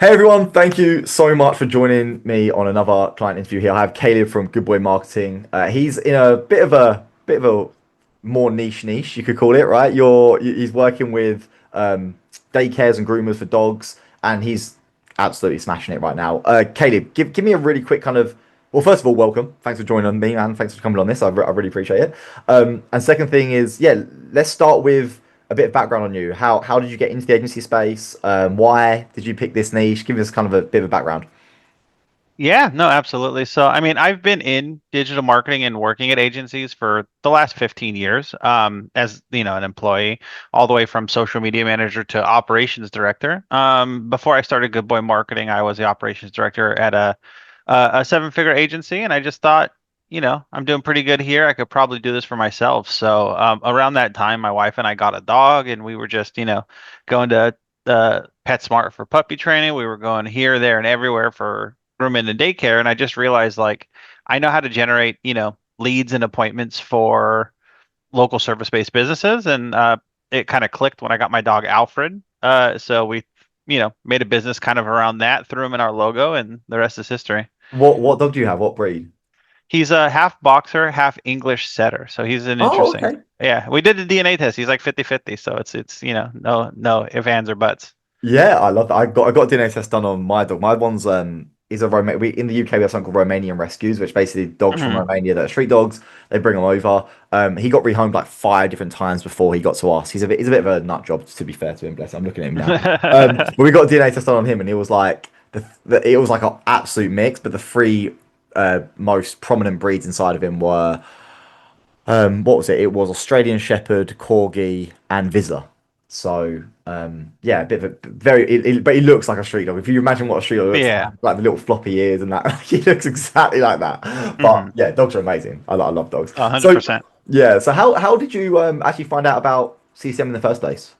Hey everyone, thank you so much for joining me on another client interview here. I have Caleb from Good Boy Marketing. He's in a bit of a more niche, you could call it, right? He's working with daycares and groomers for dogs, and he's absolutely smashing it right now. Caleb, give me a really quick kind of well, first of all, welcome. Thanks for joining me, man. Thanks for coming on this. I really appreciate it. And second thing is, yeah, let's start with a bit of background on you. How did you get into the agency space? Why did you pick this niche? Give us kind of a bit of a background. Yeah, no, absolutely. So, I mean, I've been in digital marketing and working at agencies for the last 15 years, as, an employee, all the way from social media manager to operations director. Before I started Good Boy Marketing, I was the operations director at a seven-figure agency, and I just thought, I'm doing pretty good here. I could probably do this for myself. So, around that time, my wife and I got a dog, and we were just, going to PetSmart for puppy training. We were going here, there, and everywhere for grooming and daycare, and I just realized like I know how to generate, leads and appointments for local service-based businesses, and it kind of clicked when I got my dog Alfred. So we, made a business kind of around that, threw him in our logo, and the rest is history. What dog do you have? What breed? He's a half boxer, half English setter, so he's an Oh, interesting. okay. Yeah, we did the DNA test. He's like 50-50, so it's no if ands or buts. Yeah, I love that. I got a DNA test done on my dog. My one's is a Roma we in the UK we have something called Romanian rescues, which basically dogs from Mhm. Romania that are street dogs. They bring them over. He got rehomed like 5 different times before he got to us. He's a bit of a nut job to be fair to him. Bless him. I'm looking at him now. But we got a DNA test done on him, and it was like it was like an absolute mix. But the three most prominent breeds inside of him were what was it? It was Australian Shepherd, Corgi, and Vizsla. So yeah, a bit of a but he looks like a street dog. If you imagine what a street dog looks Yeah. like the little floppy ears and that, he looks exactly like that. But Hmm. yeah, dogs are amazing. I love dogs. So 100%. yeah, so how did you actually find out about CCM in the first place?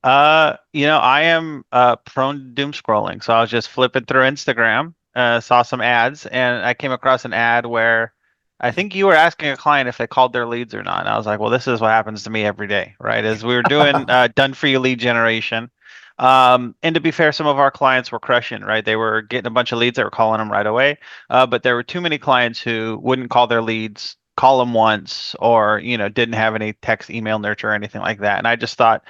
I am prone to doom scrolling. So I was just flipping through Instagram, saw some ads, and I came across an ad where I think you were asking a client if they called their leads or not. And I was like, well, this is what happens to me every day, right? As we were doing done for you lead generation. And to be fair, some of our clients were crushing, right? They were getting a bunch of leads, they were calling them right away. But there were too many clients who wouldn't call their leads, call them once, or, didn't have any text, email nurture or anything like that. And I just thought,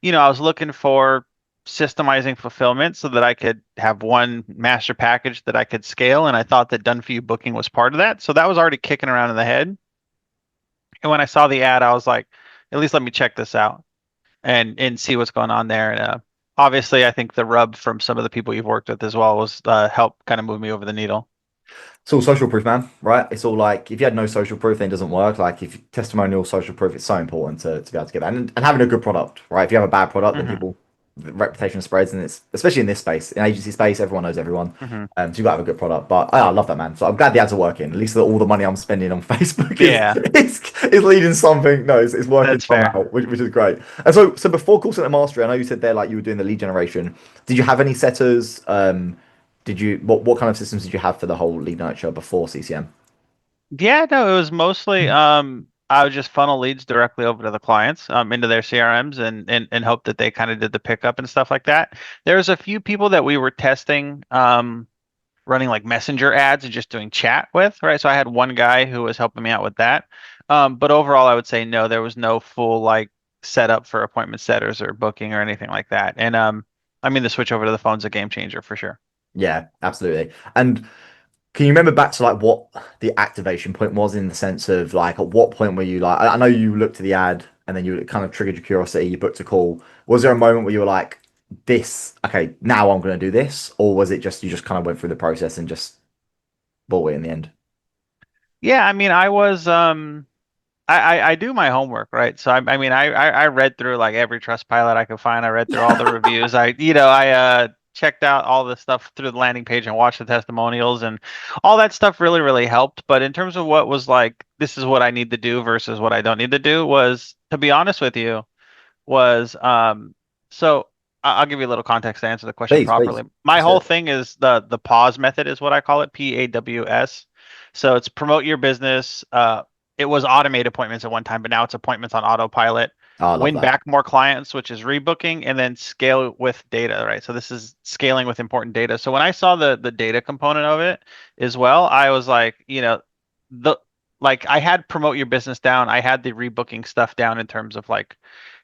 I was looking for systemizing fulfillment so that I could have one master package that I could scale. And I thought that done for you booking was part of that. So that was already kicking around in the head. And when I saw the ad, I was like, at least let me check this out and see what's going on there. And obviously, I think the rub from some of the people you've worked with as well was help kind of move me over the needle. It's all social proof, man, right? It's all like if you had no social proof, then it doesn't work. Like if testimonial social proof, it's so important to be able to get that. And having a good product, right? If you have a bad product, then Hmm. people the reputation spreads, and it's especially in this space, in agency space, everyone knows everyone. Hmm. So you gotta have a good product. But I love that, man. So I'm glad the ads are working. At least all the money I'm spending on Facebook is Yeah, is leading something. No, it's working that's fair. somehow, which is great. And so before call center mastery, I know you said there like you were doing the lead generation. Did you have any setters? Did you what kind of systems did you have for the whole lead nurture before CCM? Yeah, no, it was mostly I would just funnel leads directly over to the clients into their CRMs and hope that they kind of did the pickup and stuff like that. There's a few people that we were testing running like messenger ads and just doing chat with, right? So I had one guy who was helping me out with that. But overall I would say no, there was no full like setup for appointment setters or booking or anything like that. And I mean the switch over to the phone's a game changer for sure. Yeah, absolutely. And can you remember back to like what the activation point was in the sense of like at what point were you like I know you looked at the ad and then you kind of triggered your curiosity, you booked a call. Was there a moment where you were like, this, okay, now I'm gonna do this? Or was it just you just kind of went through the process and just bought it in the end? Yeah, I mean I was I do my homework, right? So I mean I read through like every trust pilot I could find. I read through all the reviews. I checked out all the stuff through the landing page and watched the testimonials and all that stuff really helped. But in terms of what was like this is what I need to do versus what I don't need to do was to be honest with you was so I'll give you a little context to answer the question Please. properly. My Let's hear whole it. thing is the pause method is what I call it, PAWS. So it's promote your business. It was automate appointments at one time, but now it's appointments on autopilot. Oh, I love win that. back more clients, which is rebooking, and then scale with data, right? So this is scaling with important data. So when I saw the data component of it as well, I was like, the like I had promote your business down. I had the rebooking stuff down in terms of like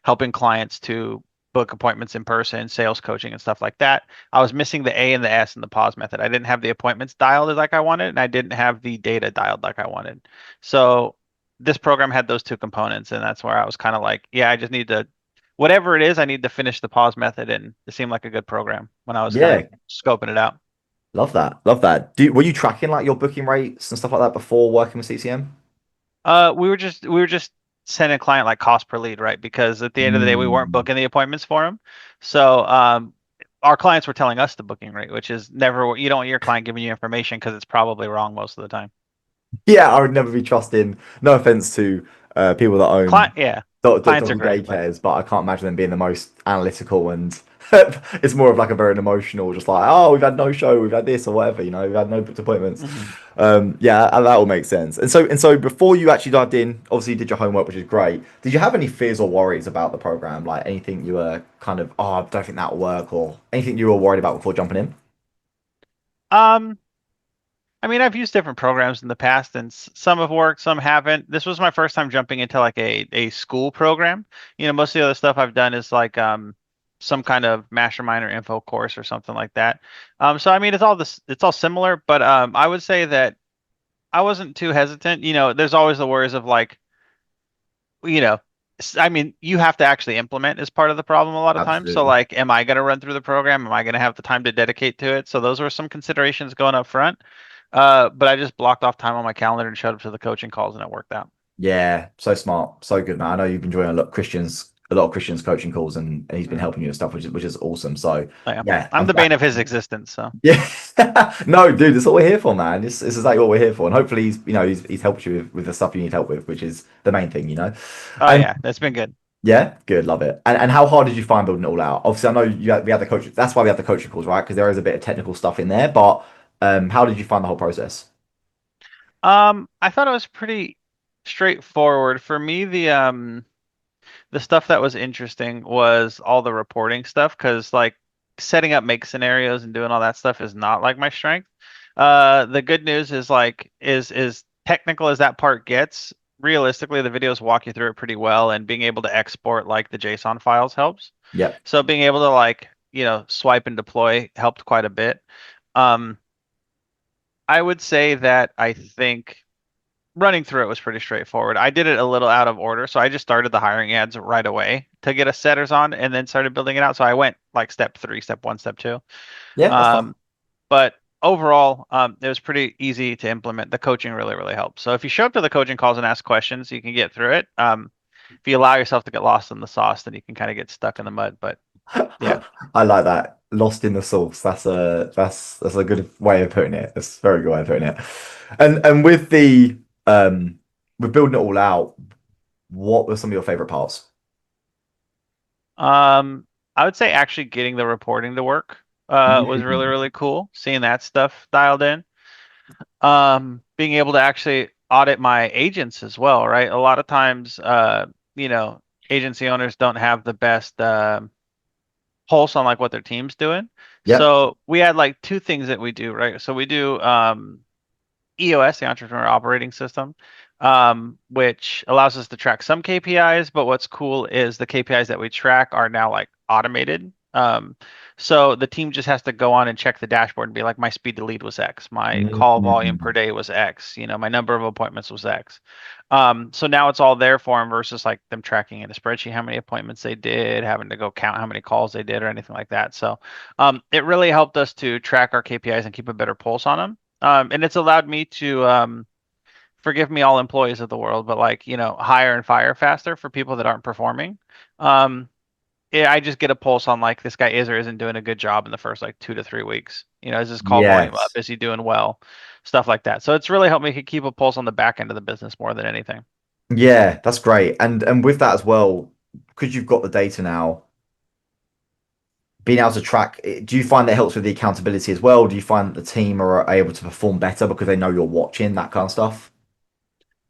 helping clients to book appointments in person, sales coaching and stuff like that. I was missing the A and the S in the pause method. I didn't have the appointments dialed like I wanted, and I didn't have the data dialed like I wanted. So this program had those two components, and that's where I was kind of like, yeah, I just need to, whatever it is, I need to finish the pause method, and it seemed like a good program when I was kind of Yeah, scoping it out. love that. Love that. Were you tracking like your booking rates and stuff like that before working with CCM? We were just sending client like cost per lead, right? Because at the end of the day, we weren't Mm. booking the appointments for them, so our clients were telling us the booking rate, which is never, you don't want your client giving you information because it's probably wrong most of the time. Yeah, I would never be trusting. No offense to people that own Yeah, clients are doggy great, but daycares, but I can't imagine them being the most analytical and it's more of like a very emotional, just like, oh, we've had no show, we've had this or whatever, we've had no booked appointments. Mhm. Yeah, that all makes sense. And so before you actually dived in, obviously you did your homework, which is great. Did you have any fears or worries about the program? Like anything you were kind of, oh, I don't think that'll work, or anything you were worried about before jumping in? Um, I mean, I've used different programs in the past, and some have worked, some haven't. This was my first time jumping into like a school program. Most of the other stuff I've done is like some kind of mastermind or info course or something like that. So I mean, it's all similar, but I would say that I wasn't too hesitant. There's always the worries of like, you know, I mean, you have to actually implement is part of the problem a lot of times. So Absolutely. like, am I going to run through the program? Am I going to have the time to dedicate to it? So those were some considerations going up front. But I just blocked off time on my calendar and showed up to the coaching calls, and it worked out. Yeah, so smart, so good, man. I know you've been joining a lot of Christians coaching calls, and he's been Mhm. helping you and stuff, which is awesome. So Yeah, yeah, I'm I'm the glad. bane of his existence. So, Yeah, no, dude, that's what we're here for, man. This is exactly what we're here for, and hopefully he's helped you with the stuff you need help with, which is the main thing. oh And yeah, that's been good. yeah, good, love it. And how hard did you find building it all out? Obviously, I know we had the coach. That's why we have the coaching calls, right? Because there is a bit of technical stuff in there. But how did you find the whole process? I thought it was pretty straightforward for me. The stuff that was interesting was all the reporting stuff because like setting up make scenarios and doing all that stuff is not like my strength. The good news is like is technical as that part gets, realistically the videos walk you through it pretty well, and being able to export like the JSON files helps. Yep. So being able to like, swipe and deploy helped quite a bit. Um, I would say that I think running through it was pretty straightforward. I did it a little out of order, so I just started the hiring ads right away to get us setters on, and then started building it out. So I went like step three, step one, step two. Yeah, that's fine. Um, but overall, it was pretty easy to implement. The coaching really, really helped. So if you show up to the coaching calls and ask questions, you can get through it. If you allow yourself to get lost in the sauce, then you can kind of get stuck in the mud. But yeah. I like that. Lost in the sauce. That's a good way of putting it. That's a very good way of putting it. And with building it all out, what were some of your favorite parts? Um, I would say actually getting the reporting to work was really, Mm. really cool. Seeing that stuff dialed in. Being able to actually audit my agents as well, right? A lot of times, you know, agency owners don't have the best pulse on like what their team's doing. Yep. So we had like two things that we do, right? So we do EOS, the Entrepreneur Operating System, which allows us to track some KPIs. But what's cool is the KPIs that we track are now like automated. So the team just has to go on and check the dashboard and be like, my speed to lead was X, my call volume per Mm. day was X, my number of appointments was X. So now it's all there for them versus like them tracking in a spreadsheet how many appointments they did, having to go count how many calls they did or anything like that. So it really helped us to track our KPIs and keep a better pulse on them. And it's allowed me to, forgive me, all employees of the world, but like, hire and fire faster for people that aren't performing. Um, yeah, I just get a pulse on like this guy is or isn't doing a good job in the first like 2 to 3 weeks. Is his call volume up? Yes. Is he doing well? Stuff like that. So it's really helped me keep a pulse on the back end of the business more than anything. Yeah, that's great. And with that as well, because you've got the data now, being able to track, do you find that helps with the accountability as well? Do you find that the team are able to perform better because they know you're watching that kind of stuff?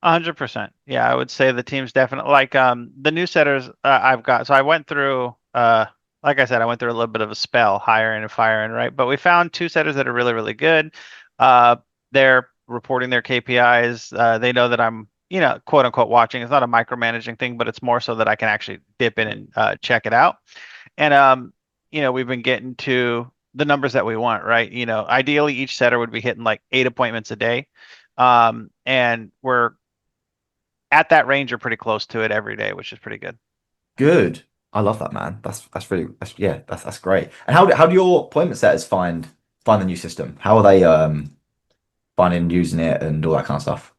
100%. Yeah, I would say the team's definitely like the new setters I've got. So I went through like I said, I went through a little bit of a spell hiring and firing, right? But we found two setters that are really, really good. Uh they're reporting their KPIs. They know that I'm, quote unquote watching. It's not a micromanaging thing, but it's more so that I can actually dip in and check it out. And we've been getting to the numbers that we want, right? Ideally each setter would be hitting like 8 appointments a day. And we're at that range or pretty close to it every day, which is pretty good. Good. I love that, man. That's really yeah, that's great. And how do your appointment setters find the new system? How are they finding using it and all that kind of stuff?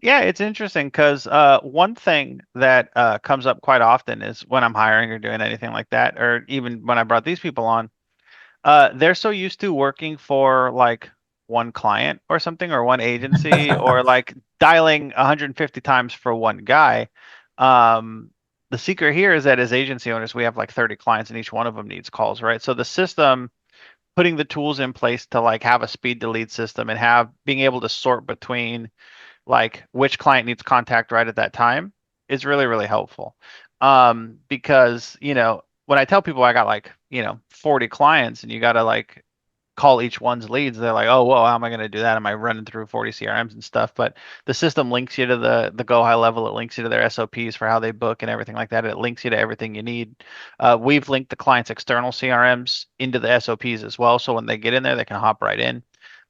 Yeah, it's interesting because one thing that comes up quite often is when I'm hiring or doing anything like that, or even when I brought these people on, they're so used to working for like one client or something or one agency or like dialing 150 times for one guy. Um, the secret here is that as agency owners, we have like 30 clients and each one of them needs calls, right? So the system putting the tools in place to like have a speed to lead system and have being able to sort between like which client needs contact right at that time is really, really helpful. Because, when I tell people I got like, 40 clients and you got to like call each one's leads, they're like, oh, whoa, how am I going to do that? Am I running through 40 CRMs and stuff? But the system links you to the go high level. It links you to their SOPs for how they book and everything like that. It links you to everything you need. We've linked the client's external CRMs into the SOPs as well. So when they get in there, they can hop right in.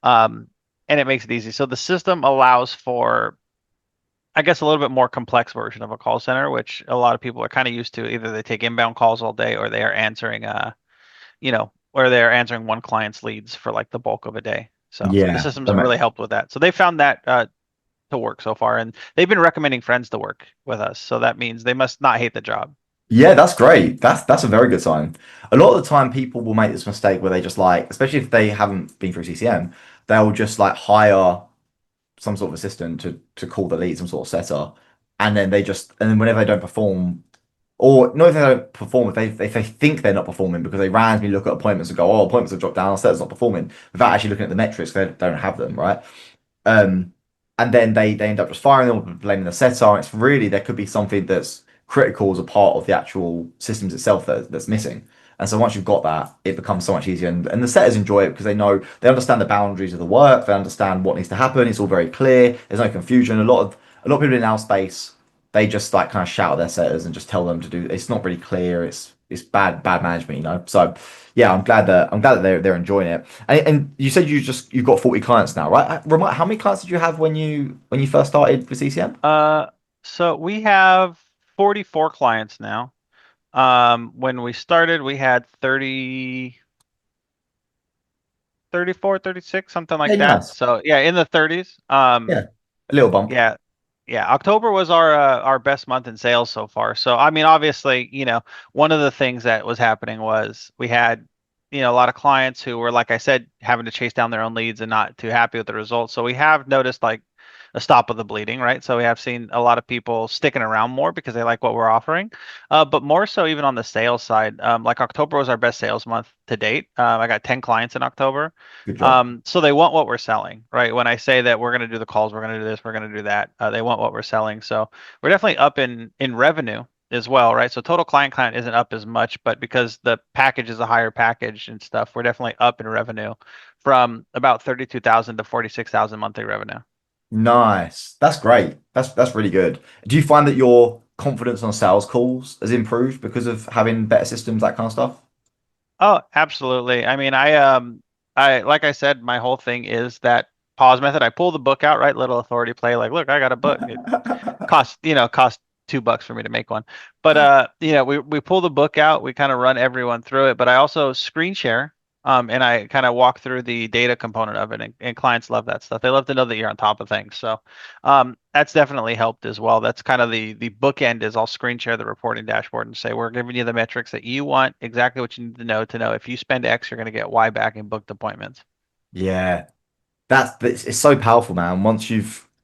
Um, and it makes it easy. So the system allows for, I guess, a little bit more complex version of a call center, which a lot of people are kind of used to. Either they take inbound calls all day or they are answering or they're answering one client's leads for like the bulk of a day. So the Yeah. system's really helped with that. So they found that to work so far, and they've been recommending friends to work with us. So that means they must not hate the job. Yeah, that's great. That's a very good sign. A lot of the time people will make this mistake where they just like, especially if they haven't been through CCM, they'll just like hire some sort of assistant to call the lead, some sort of setter, and then whenever they don't perform, or not if they don't perform, if they think they're not performing because they randomly look at appointments and go, oh, appointments have dropped down, our setter's not performing, without actually looking at the metrics, they don't have them, right? Um, and then they end up just firing them or blaming the setter. And it's really there could be something that's critical as a part of the actual systems itself that's missing. And so once you've got that, it becomes so much easier. And the setters enjoy it because they understand the boundaries of the work, they understand what needs to happen. It's all very clear. There's no confusion. A lot of people in our space, they just like kind of shout at their setters and just tell them to do. It's not really clear. It's bad management, you know. So yeah, I'm glad that they're enjoying it. And you said you've got 40 clients now, right? Remind how many clients did you have when you first started with CCM? Uh, so we have 44 clients now. When we started, we had 30, 34, 36, something Yeah, like that. nice. So yeah, in the 30s. Yeah, a little bump. Yeah, yeah. October was our best month in sales so far. So I mean, obviously, one of the things that was happening was we had, a lot of clients who were, like I said, having to chase down their own leads and not too happy with the results. So we have noticed like a stop of the bleeding, right? So we have seen a lot of people sticking around more because they like what we're offering. But more so even on the sales side, like October was our best sales month to date. I got 10 clients in October. Good job. So they want what we're selling, right? When I say that we're going to do the calls, we're going to do this, we're going to do that, they want what we're selling. So we're definitely up in revenue as well, right? So total client isn't up as much, but because the package is a higher package and stuff, we're definitely up in revenue from about 32,000 to 46,000 monthly revenue. Nice. That's great. That's really good. Do you find that your confidence on sales calls has improved because of having better systems, that kind of stuff? Oh, absolutely. I mean, I like I said, my whole thing is that pause method. I pull the book out, right? Little authority play, like, look, I got a book. Cost $2 for me to make one. But we pull the book out, we kind of run everyone through it, but I also screen share. And I kind of walk through the data component of it, and clients love that stuff. They love to know that you're on top of things. So that's definitely helped as well. That's kind of the bookend is I'll screen share the reporting dashboard and say we're giving you the metrics that you want, exactly what you need to know if you spend X, you're going to get Y back in booked appointments. Yeah. It's so powerful, man.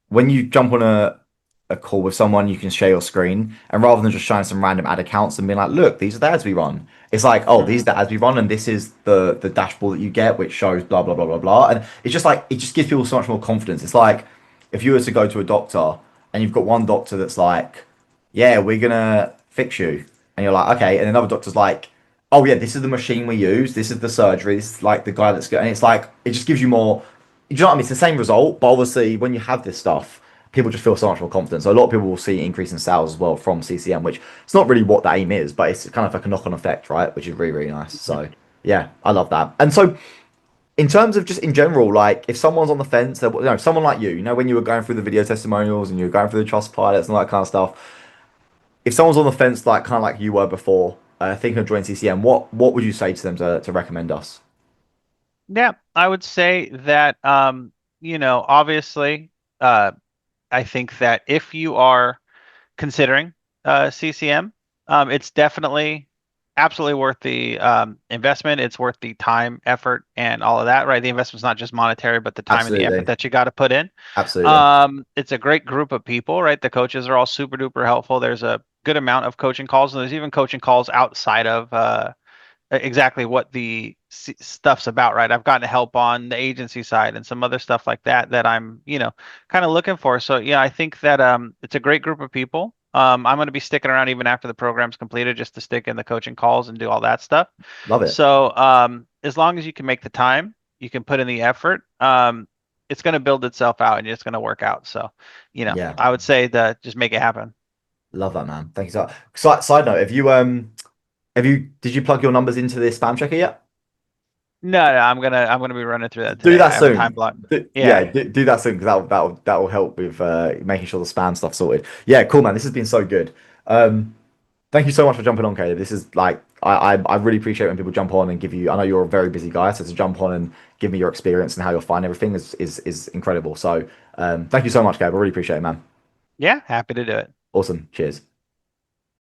When you jump on a call with someone, you can share your screen, and rather than just showing some random ad accounts and being like, "Look, these are the ads we run," it's like, "Oh, these Hmm. are the ads we run, and this is the dashboard that you get, which shows blah blah blah blah blah." And it's just like it just gives people so much more confidence. It's like if you were to go to a doctor. and you've got one doctor that's like, yeah, we're gonna fix you, and you're like, okay, and another doctor's like, oh yeah, this is the machine we use, this is the surgery, this is like the guy that's good, and it's like it just gives you more. You know what I mean? It's the same result, but obviously when you have this stuff, people just feel so much more confident. So a lot of people will see increase in sales as well from CCM, which it's not really what the aim is, but it's kind of like a knock-on effect, right? Which is really, really nice. So yeah, I love that. And so in terms of just in general, like if someone's on the fence, someone like you know, when you were going through the video testimonials and you were going through the trust pilots and all that kind of stuff, if someone's on the fence, like kind of like you were before, thinking of joining CCM, what would you say to them to recommend us? Yeah, I would say that obviously, uh, I think that if you are considering CCM, it's definitely absolutely worth the investment. It's worth the time, effort, and all of that, right? The investment's not just monetary, but the time and the effort Absolutely, that you got to put in. absolutely, It's a great group of people, right? The coaches are all super duper helpful. There's a good amount of coaching calls, and there's even coaching calls outside of exactly what the stuff's about, right? I've gotten help on the agency side and some other stuff like that that I'm, kind of looking for. So yeah, I think that it's a great group of people. I'm going to be sticking around even after the program's completed just to stick in the coaching calls and do all that stuff. love it. So as long as you can make the time, you can put in the effort, it's going to build itself out and it's going to work out. So, Yeah, I would say that just make it happen. love that, man. Thank you so much. Side note, have you did you plug your numbers into the spam checker yet? No, no, I'm gonna be running through that Do today. that I have a time soon. block. Yeah, Yeah. do that soon because that'll help with making sure the spam stuff sorted. Yeah, cool, man. This has been so good. Thank you so much for jumping on, Caleb. This is like I really appreciate when people jump on and give you. I know you're a very busy guy, so to jump on and give me your experience and how you'll find everything is incredible. So thank you so much, Caleb. I really appreciate it, man. Yeah, happy to do it. Awesome. Cheers.